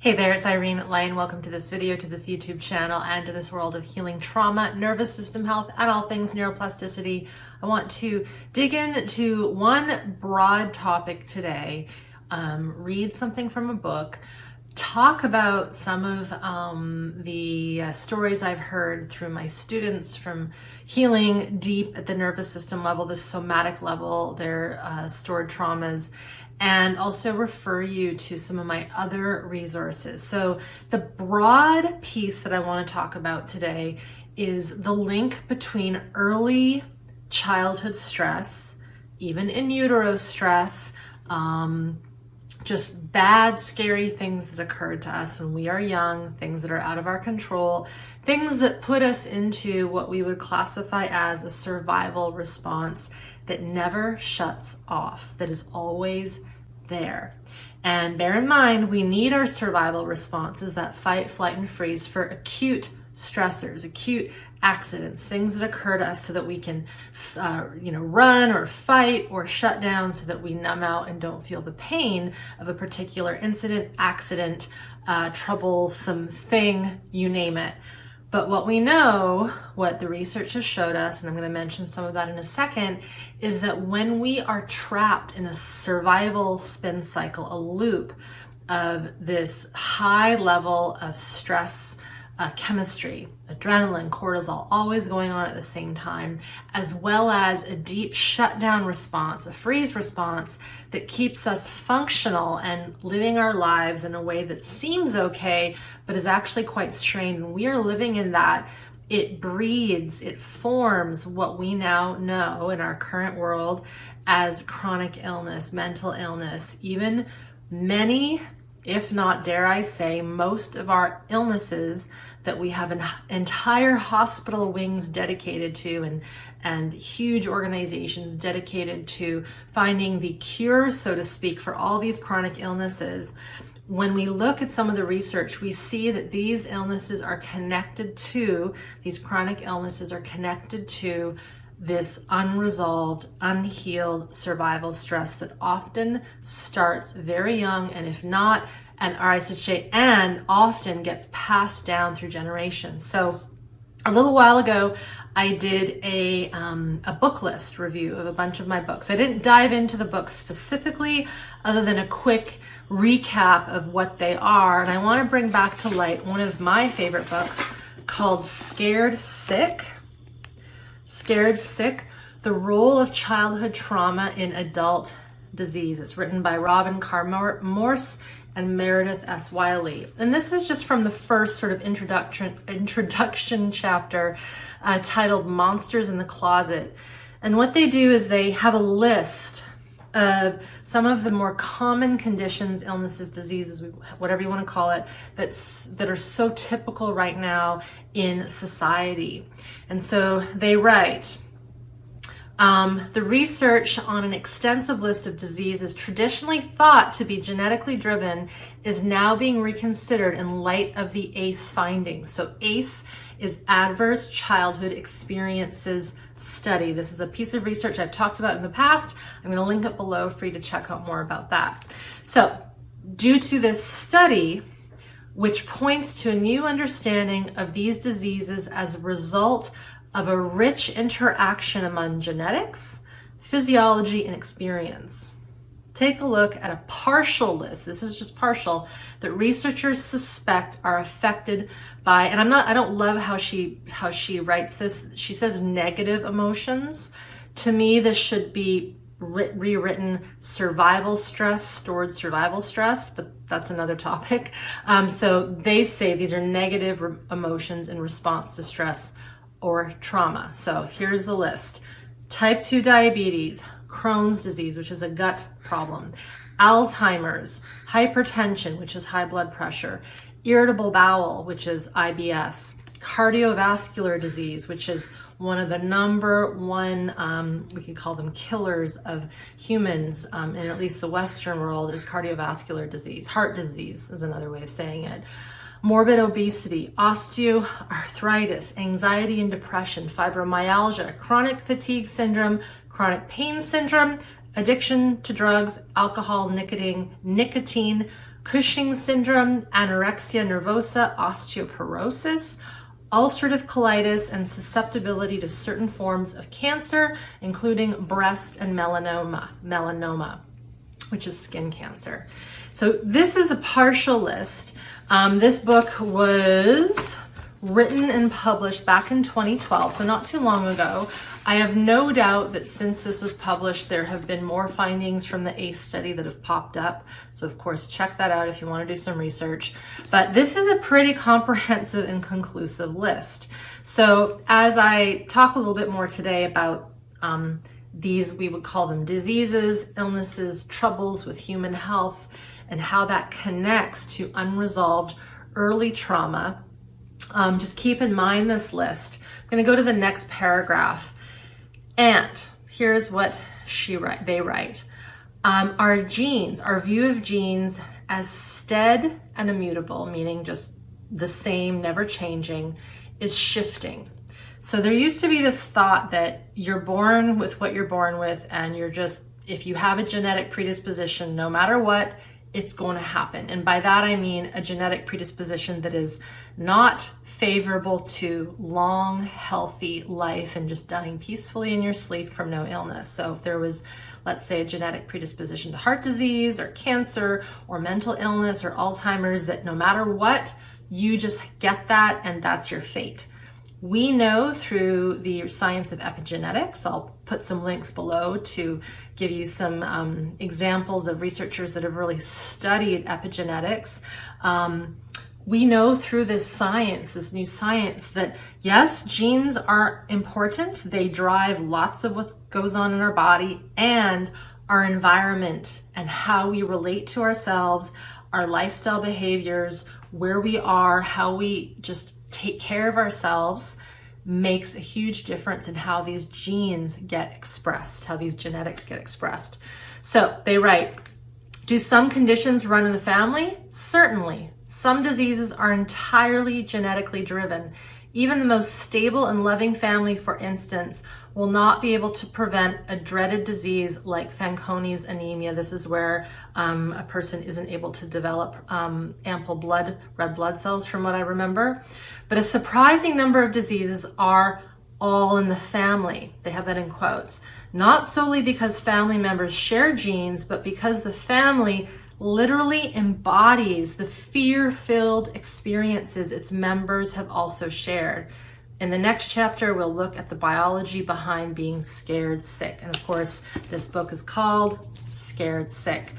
Hey there, it's Irene Lane. Welcome to this video, to this YouTube channel, and to this world of healing trauma, nervous system health, and all things neuroplasticity. I want to dig into one broad topic today, read something from a book, talk about some of the stories I've heard through my students from healing deep at the nervous system level, the somatic level, their stored traumas, and also refer you to some of my other resources. So the broad piece that I want to talk about today is the link between early childhood stress, even in utero stress, just bad, scary things that occurred to us when we are young, things that are out of our control, things that put us into what we would classify as a survival response that never shuts off, that is always there. And bear in mind, we need our survival responses, that fight, flight, and freeze, for acute stressors, acute accidents, things that occur to us so that we can run or fight or shut down so that we numb out and don't feel the pain of a particular incident, accident, troublesome thing, you name it. But what we know, what the research has showed us, and I'm going to mention some of that in a second, is that when we are trapped in a survival spin cycle, a loop of this high level of stress chemistry, adrenaline, cortisol, always going on at the same time, as well as a deep shutdown response, a freeze response that keeps us functional and living our lives in a way that seems okay, but is actually quite strained. When we are living in that, it breeds, it forms what we now know in our current world as chronic illness, mental illness, even many, if not, dare I say, most of our illnesses that we have an entire hospital wings dedicated to and huge organizations dedicated to finding the cure, so to speak, for all these chronic illnesses. When we look at some of the research, we see that these illnesses are connected to, these chronic illnesses are connected to this unresolved, unhealed survival stress that often starts very young, and if not, and often gets passed down through generations. So a little while ago, I did a book list review of a bunch of my books. I didn't dive into the books specifically, other than a quick recap of what they are. And I want to bring back to light one of my favorite books called Scared Sick. Scared Sick, The Role of Childhood Trauma in Adult Disease. It's written by Robin Carr Morse and Meredith S. Wiley. And this is just from the first sort of introduction chapter titled Monsters in the Closet. And what they do is they have a list of some of the more common conditions, illnesses, diseases, whatever you want to call it, that are so typical right now in society. And so they write, the research on an extensive list of diseases traditionally thought to be genetically driven is now being reconsidered in light of the ACE findings. So ACE is Adverse Childhood Experiences Study. This is a piece of research I've talked about in the past. I'm going to link it below for you to check out more about that. So, due to this study, which points to a new understanding of these diseases as a result of a rich interaction among genetics, physiology, and experience. Take a look at a partial list, this is just partial, that researchers suspect are affected by, and I don't love how she writes this. She says negative emotions. To me, this should be rewritten survival stress, stored survival stress, but that's another topic. So they say these are negative emotions in response to stress or trauma. So here's the list. Type 2 diabetes, Crohn's disease, which is a gut problem, Alzheimer's, hypertension, which is high blood pressure, irritable bowel, which is IBS, cardiovascular disease, which is one of the number one, we can call them killers of humans, in at least the Western world, is cardiovascular disease. Heart disease is another way of saying it. Morbid obesity, osteoarthritis, anxiety and depression, fibromyalgia, chronic fatigue syndrome, chronic pain syndrome, addiction to drugs, alcohol, nicotine, Cushing's syndrome, anorexia nervosa, osteoporosis, ulcerative colitis, and susceptibility to certain forms of cancer, including breast and melanoma, which is skin cancer. So this is a partial list. This book was written and published back in 2012, so not too long ago. I have no doubt that since this was published, there have been more findings from the ACE study that have popped up. So of course, check that out if you want to do some research. But this is a pretty comprehensive and conclusive list. So as I talk a little bit more today about these, we would call them diseases, illnesses, troubles with human health, and how that connects to unresolved early trauma. Just keep in mind this list. I'm going to go to the next paragraph. And here's what they write. Our genes, our view of genes as stead and immutable, meaning just the same, never changing, is shifting. So there used to be this thought that you're born with what you're born with, and you're just, if you have a genetic predisposition, no matter what, it's going to happen. And by that I mean a genetic predisposition that is not favorable to long, healthy life and just dying peacefully in your sleep from no illness. So if there was, let's say, a genetic predisposition to heart disease or cancer or mental illness or Alzheimer's, that no matter what, you just get that and that's your fate. We know through the science of epigenetics, I'll put some links below to give you some examples of researchers that have really studied epigenetics. We know through this science, this new science, that yes, genes are important. They drive lots of what goes on in our body, and our environment and how we relate to ourselves, our lifestyle behaviors, where we are, how we just take care of ourselves makes a huge difference in how these genes get expressed, how these genetics get expressed. So they write, do some conditions run in the family? Certainly. Some diseases are entirely genetically driven. Even the most stable and loving family, for instance, will not be able to prevent a dreaded disease like Fanconi's anemia. This is where a person isn't able to develop ample red blood cells, from what I remember. But a surprising number of diseases are all in the family. They have that in quotes. Not solely because family members share genes, but because the family literally embodies the fear-filled experiences its members have also shared. In the next chapter, we'll look at the biology behind being scared sick. And of course, this book is called Scared Sick.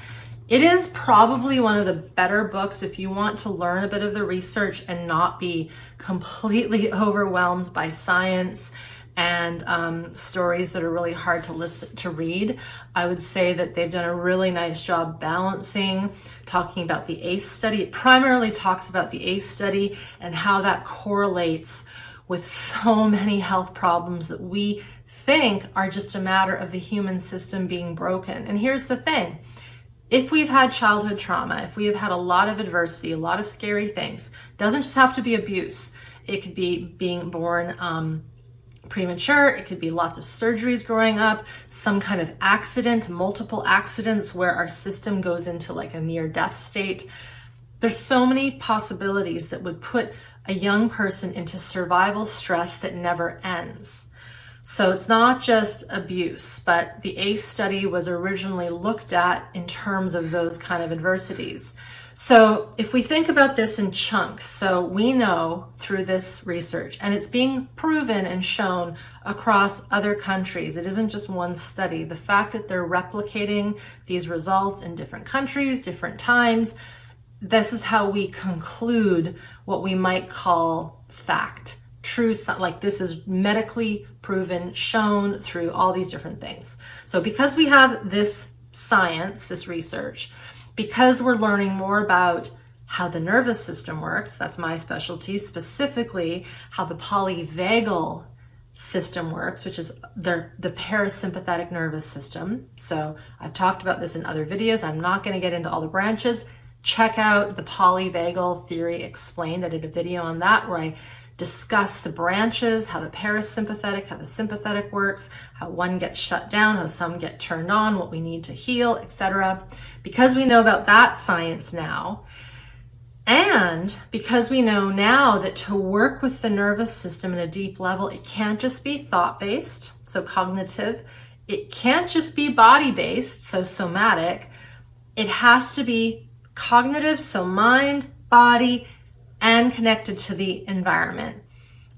It is probably one of the better books if you want to learn a bit of the research and not be completely overwhelmed by science and stories that are really hard to read. I would say that they've done a really nice job balancing, talking about the ACE study. It primarily talks about the ACE study and how that correlates with so many health problems that we think are just a matter of the human system being broken. And here's the thing. If we've had childhood trauma, if we have had a lot of adversity, a lot of scary things, it doesn't just have to be abuse. It could be being born premature, it could be lots of surgeries growing up, some kind of accident, multiple accidents where our system goes into like a near death state. There's so many possibilities that would put a young person into survival stress that never ends. So it's not just abuse, but the ACE study was originally looked at in terms of those kind of adversities. So if we think about this in chunks, so we know through this research, and it's being proven and shown across other countries, it isn't just one study, the fact that they're replicating these results in different countries, different times, this is how we conclude what we might call fact. True, like this is medically proven, shown through all these different things. So because we have this science, this research, because we're learning more about how the nervous system works, that's my specialty, specifically how the polyvagal system works, which is the parasympathetic nervous system. So I've talked about this in other videos. I'm not going to get into all the branches. check out the Polyvagal theory explained. I did a video on that where I discuss the branches, how the parasympathetic, how the sympathetic works, how one gets shut down, how some get turned on, what we need to heal, etc. Because we know about that science now, and because we know now that to work with the nervous system in a deep level, it can't just be thought-based, so cognitive. It can't just be body-based, so somatic. It has to be cognitive, so mind, body, and connected to the environment.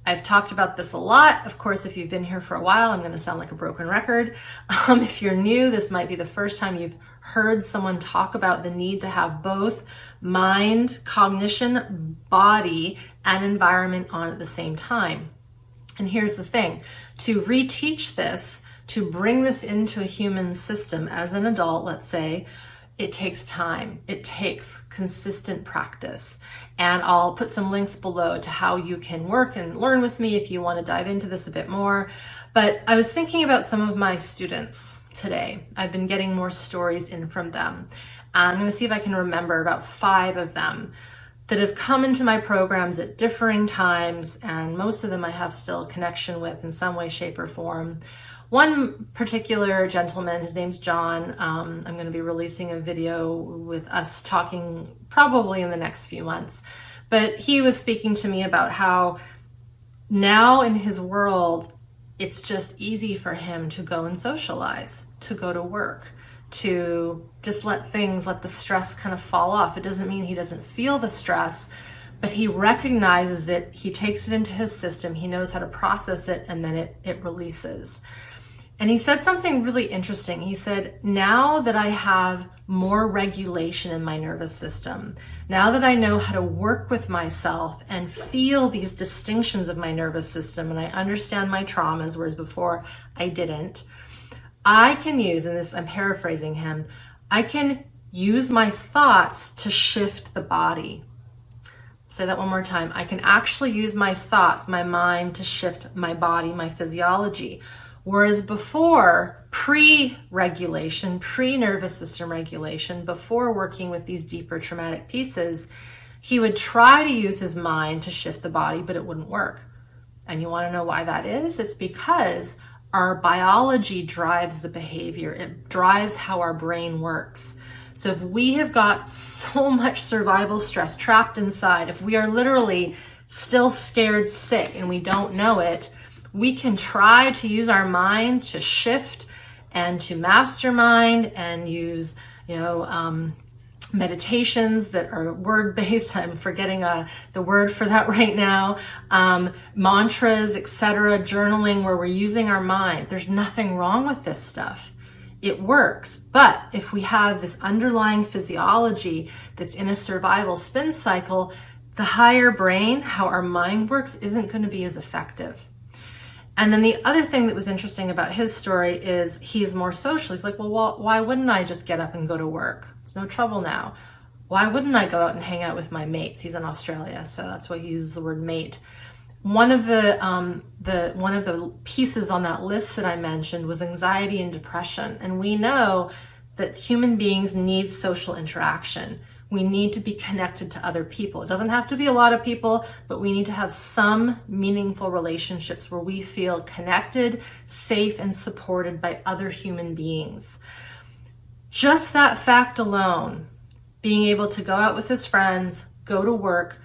I've talked about this a lot. Of course, if you've been here for a while, I'm going to sound like a broken record. If you're new, this might be the first time you've heard someone talk about the need to have both mind, cognition, body, and environment on at the same time. And here's the thing, to reteach this, to bring this into a human system as an adult, let's say, it takes time. It takes consistent practice. And I'll put some links below to how you can work and learn with me if you want to dive into this a bit more. But I was thinking about some of my students today. I've been getting more stories in from them. I'm going to see if I can remember about 5 of them that have come into my programs at differing times, and most of them I have still a connection with in some way, shape, or form. One particular gentleman, his name's John. I'm going to be releasing a video with us talking probably in the next few months. But he was speaking to me about how now in his world, it's just easy for him to go and socialize, to go to work, to just let the stress kind of fall off. It doesn't mean he doesn't feel the stress, but he recognizes it, he takes it into his system, he knows how to process it, and then it releases. And he said something really interesting. He said, now that I have more regulation in my nervous system, now that I know how to work with myself and feel these distinctions of my nervous system, and I understand my traumas, whereas before I didn't, I can use, and this I'm paraphrasing him, I can use my thoughts to shift the body. Say that one more time. I can actually use my thoughts, my mind, to shift my body, my physiology. Whereas before, pre-regulation, pre-nervous system regulation, before working with these deeper traumatic pieces, he would try to use his mind to shift the body, but it wouldn't work. And you want to know why that is? It's because our biology drives the behavior. It drives how our brain works. So if we have got so much survival stress trapped inside, if we are literally still scared sick and we don't know it, we can try to use our mind to shift and to mastermind and use, meditations that are word-based. I'm forgetting the word for that right now. Mantras, etc., journaling, where we're using our mind. There's nothing wrong with this stuff. It works. But if we have this underlying physiology that's in a survival spin cycle, the higher brain, how our mind works, isn't going to be as effective. And then the other thing that was interesting about his story is he's more social. He's like, well, why wouldn't I just get up and go to work? It's no trouble now. Why wouldn't I go out and hang out with my mates? He's in Australia, so that's why he uses the word mate. One of the pieces on that list that I mentioned was anxiety and depression. And we know that human beings need social interaction. We need to be connected to other people. It doesn't have to be a lot of people, but we need to have some meaningful relationships where we feel connected, safe, and supported by other human beings. Just that fact alone, being able to go out with his friends, go to work,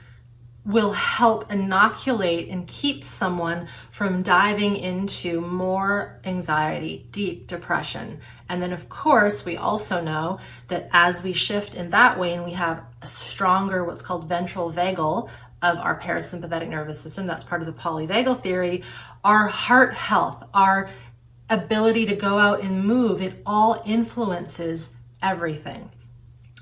will help inoculate and keep someone from diving into more anxiety, deep depression. And then, of course, we also know that as we shift in that way and we have a stronger, what's called ventral vagal of our parasympathetic nervous system, that's part of the polyvagal theory, our heart health, our ability to go out and move, it all influences everything.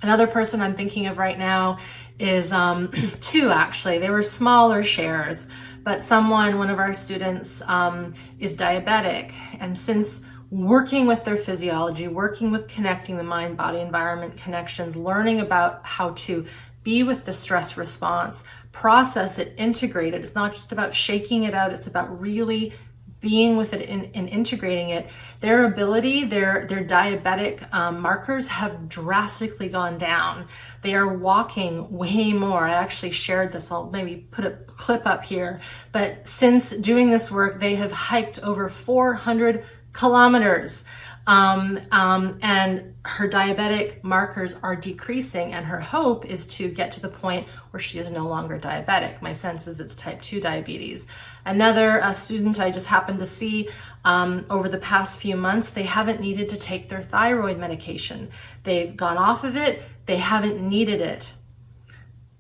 Another person I'm thinking of right now is 2 actually. They were smaller shares, but one of our students is diabetic. And since working with their physiology, working with connecting the mind, body, environment connections, learning about how to be with the stress response, process it, integrate it. It's not just about shaking it out. It's about really being with it and integrating it, their ability, their diabetic markers have drastically gone down. They are walking way more. I actually shared this. I'll maybe put a clip up here. But since doing this work, they have hiked over 400 kilometers. And her diabetic markers are decreasing, and her hope is to get to the point where she is no longer diabetic. My sense is it's type 2 diabetes. Another student I just happened to see over the past few months, they haven't needed to take their thyroid medication. They've gone off of it. They haven't needed it.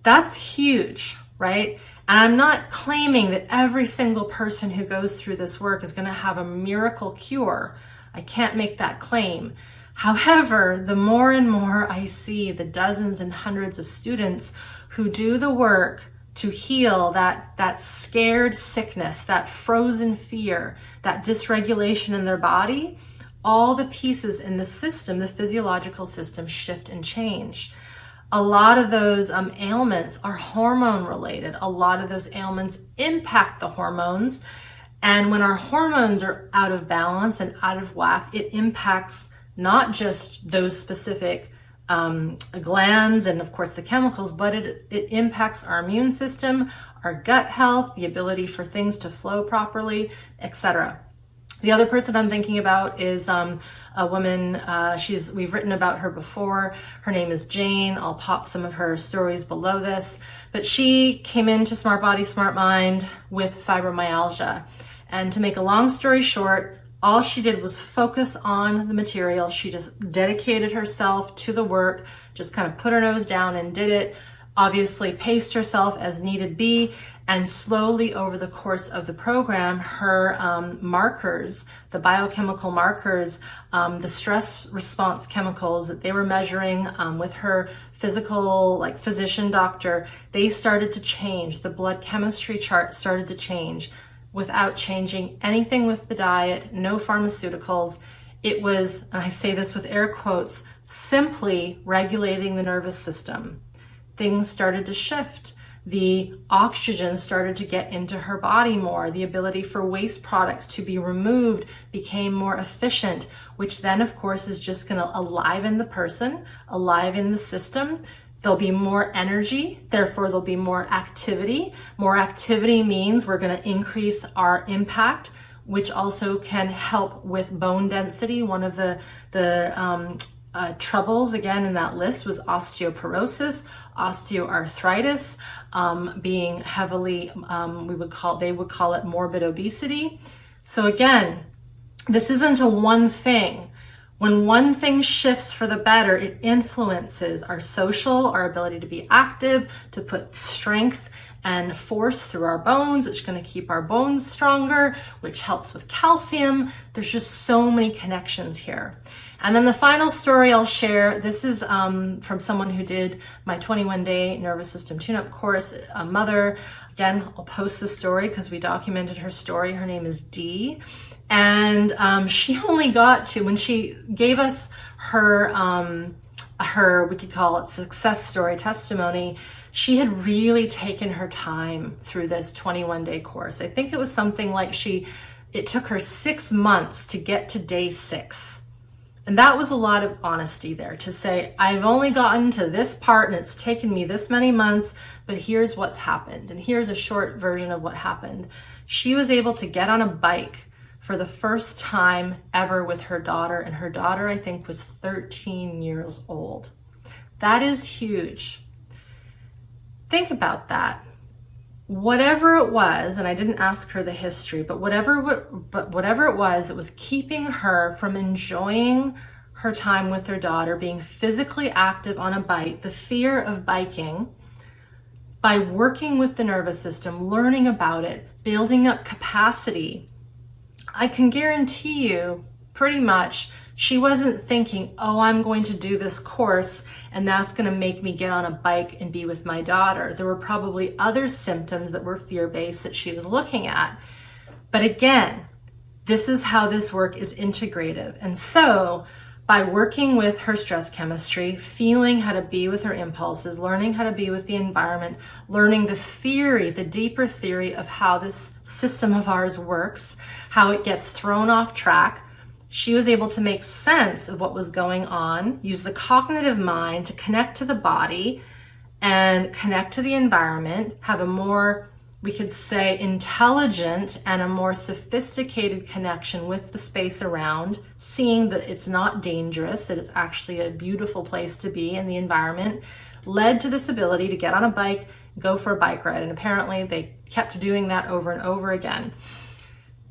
That's huge, right? And I'm not claiming that every single person who goes through this work is going to have a miracle cure. I can't make that claim. However, the more and more I see the dozens and hundreds of students who do the work to heal that scared sickness, that frozen fear, that dysregulation in their body, all the pieces in the system, the physiological system, shift and change. A lot of those ailments are hormone related. A lot of those ailments impact the hormones. And when our hormones are out of balance and out of whack, it impacts not just those specific glands and of course the chemicals, but it impacts our immune system, our gut health, the ability for things to flow properly, etc. The other person I'm thinking about is a woman, we've written about her before. Her name is Jane. I'll pop some of her stories below this. But she came into Smart Body, Smart Mind with fibromyalgia. And to make a long story short, all she did was focus on the material. She just dedicated herself to the work, just kind of put her nose down and did it, obviously paced herself as needed be, and slowly over the course of the program, her markers, the biochemical markers, the stress response chemicals that they were measuring with her physician doctor, they started to change. The blood chemistry chart started to change without changing anything with the diet, no pharmaceuticals. It was, and I say this with air quotes, simply regulating the nervous system. Things started to shift. The oxygen started to get into her body more. The ability for waste products to be removed became more efficient, which then of course is just going to aliven the person, aliven the system. There'll be more energy, therefore there'll be more activity. More activity means we're going to increase our impact, which also can help with bone density. One of the troubles again in that list was osteoporosis, osteoarthritis, being heavily, they would call it morbid obesity. So again, this isn't a one thing. When one thing shifts for the better, it influences our social, our ability to be active, to put strength and force through our bones, which is going to keep our bones stronger, which helps with calcium. There's just so many connections here. And then the final story I'll share, this is from someone who did my 21-day nervous system tune-up course, a mother. Again, I'll post the story because we documented her story. Her name is Dee. And she only got to, when she gave us her, we could call it success story testimony, she had really taken her time through this 21-day course. I think it was something like it took her 6 months to get to day 6. And that was a lot of honesty there to say, I've only gotten to this part and it's taken me this many months, but here's what's happened. And here's a short version of what happened. She was able to get on a bike for the first time ever with her daughter, and her daughter, I think, was 13 years old. That is huge. Think about that. Whatever it was, and I didn't ask her the history, but whatever it was keeping her from enjoying her time with her daughter, being physically active on a bike, the fear of biking, by working with the nervous system, learning about it, building up capacity. I can guarantee you pretty much she wasn't thinking, oh, I'm going to do this course and that's going to make me get on a bike and be with my daughter. There were probably other symptoms that were fear-based that she was looking at. But again, this is how this work is integrative. And so by working with her stress chemistry, feeling how to be with her impulses, learning how to be with the environment, learning the theory, the deeper theory of how this system of ours works, how it gets thrown off track, she was able to make sense of what was going on, use the cognitive mind to connect to the body and connect to the environment, have a more, we could say, intelligent and a more sophisticated connection with the space around, seeing that it's not dangerous, that it's actually a beautiful place to be in the environment, led to this ability to get on a bike, go for a bike ride. And apparently they kept doing that over and over again.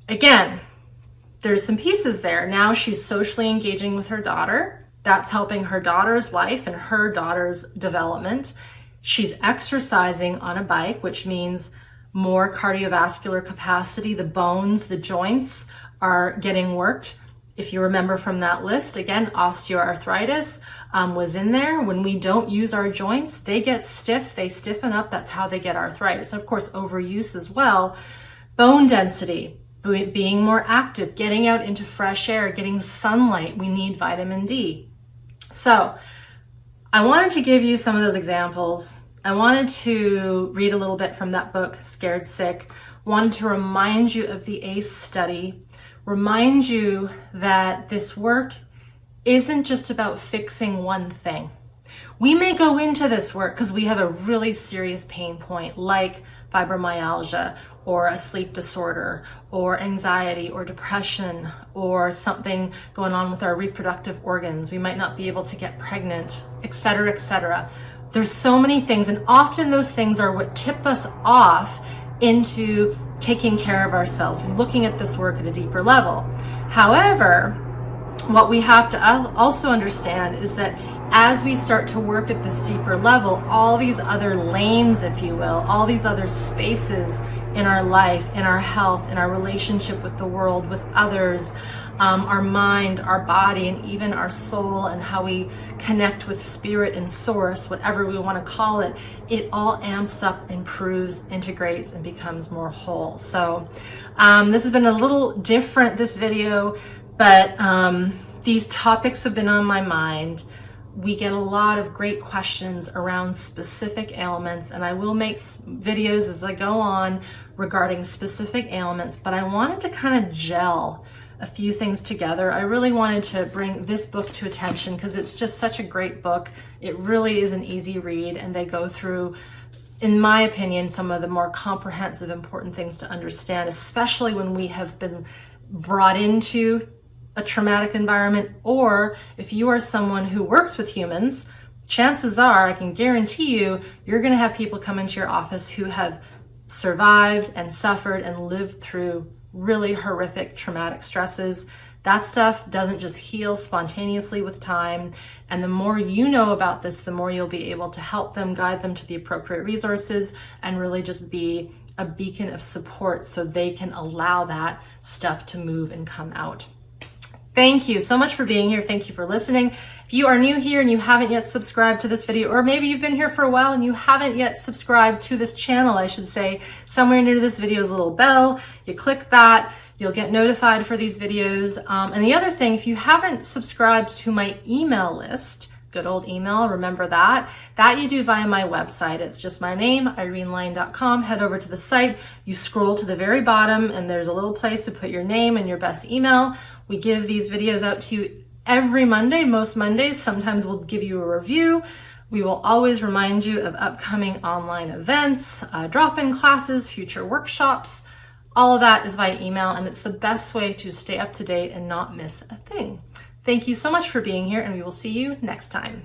Again, there's some pieces there. Now she's socially engaging with her daughter. That's helping her daughter's life and her daughter's development. She's exercising on a bike, which means more cardiovascular capacity. The bones, the joints are getting worked. If you remember from that list, again, osteoarthritis was in there. When we don't use our joints, they get stiff, they stiffen up. That's how they get arthritis. And of course, overuse as well. Bone density, being more active, getting out into fresh air, getting sunlight. We need vitamin D. So I wanted to give you some of those examples. I wanted to read a little bit from that book, Scared Sick. Wanted to remind you of the ACE study, remind you that this work isn't just about fixing one thing. We may go into this work because we have a really serious pain point like fibromyalgia or a sleep disorder or anxiety or depression or something going on with our reproductive organs. We might not be able to get pregnant, etc., etc. There's so many things, and often those things are what tip us off into taking care of ourselves and looking at this work at a deeper level. However, what we have to also understand is that as we start to work at this deeper level, all these other lanes, if you will, all these other spaces in our life, in our health, in our relationship with the world, with others, our mind, our body, and even our soul, and how we connect with spirit and source, whatever we want to call it, it all amps up, improves, integrates, and becomes more whole. So this has been a little different, this video, but these topics have been on my mind. We get a lot of great questions around specific ailments, and I will make videos as I go on regarding specific ailments, but I wanted to kind of gel a few things together. I really wanted to bring this book to attention because it's just such a great book. It really is an easy read, and they go through, in my opinion, some of the more comprehensive, important things to understand, especially when we have been brought into a traumatic environment, or if you are someone who works with humans, chances are, I can guarantee you, you're going to have people come into your office who have survived and suffered and lived through really horrific traumatic stresses. That stuff doesn't just heal spontaneously with time. And the more you know about this, the more you'll be able to help them, guide them to the appropriate resources, and really just be a beacon of support so they can allow that stuff to move and come out. Thank you so much for being here. Thank you for listening. If you are new here and you haven't yet subscribed to this video, or maybe you've been here for a while and you haven't yet subscribed to this channel, I should say, somewhere near this video is a little bell. You click that, you'll get notified for these videos. And the other thing, if you haven't subscribed to my email list, good old email, remember that you do via my website. It's just my name, irenelyon.com. Head over to the site, you scroll to the very bottom, and there's a little place to put your name and your best email. We give these videos out to you every Monday, most Mondays. Sometimes we'll give you a review. We will always remind you of upcoming online events, drop-in classes, future workshops. All of that is via email, and it's the best way to stay up to date and not miss a thing. Thank you so much for being here, and we will see you next time.